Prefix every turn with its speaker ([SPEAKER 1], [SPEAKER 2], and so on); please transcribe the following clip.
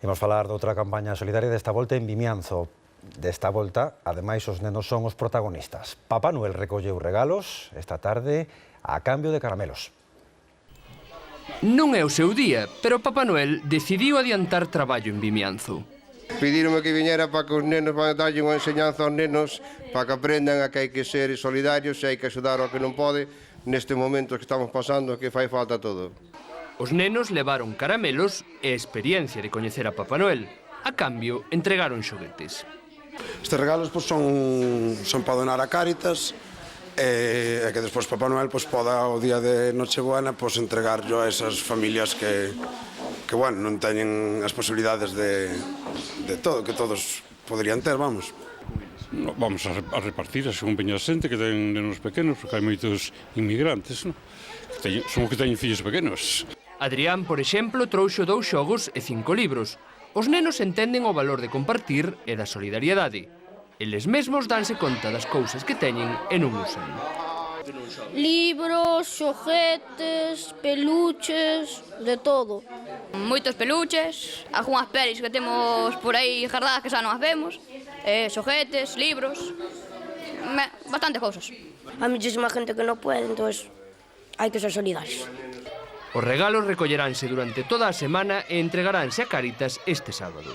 [SPEAKER 1] Imos falar de outra campaña solidaria desta volta en Vimianzo. Desta volta, ademais, os nenos son os protagonistas. Papá Noel recolleu regalos esta tarde a cambio de caramelos.
[SPEAKER 2] Non é o seu día, pero Papá Noel decidiu adiantar traballo en Vimianzo.
[SPEAKER 3] Pidíronme que viñera para que os nenos van darlle unha enseñanza aos nenos para que aprendan a que hai que ser solidarios e hai que axudar ao que non pode neste momento que estamos pasando que fai falta todo.
[SPEAKER 2] Os nenos levaron caramelos e experiencia de coñecer a Papá Noel. A cambio, entregaron xoguetes.
[SPEAKER 4] Estes regalos son para donar a Cáritas e que despois Papá Noel poda o día de Nochebuena entregarlo a esas familias que non teñen as posibilidades de todo, que todos poderían ter, vamos.
[SPEAKER 5] Vamos a repartir según veña a xente que ten nenos pequenos, porque hai moitos inmigrantes, non? Son os que teñen fillos pequenos.
[SPEAKER 2] Adrián, por exemplo, trouxo 2 xogos e 5 libros. Os nenos entenden o valor de compartir e da solidariedade. Eles mesmos danse conta das cousas que teñen e non usan.
[SPEAKER 6] Libros, xoguetes, peluches, de todo.
[SPEAKER 7] Moitos peluches, algunhas pelis que temos por aí gardadas que xa non as vemos, xoguetes, libros, bastantes cousas.
[SPEAKER 6] Hai muchísima gente que non pode, entón hai que ser solidarios.
[SPEAKER 2] Os regalos recolleranse durante toda a semana e entregaránse a Cáritas este sábado.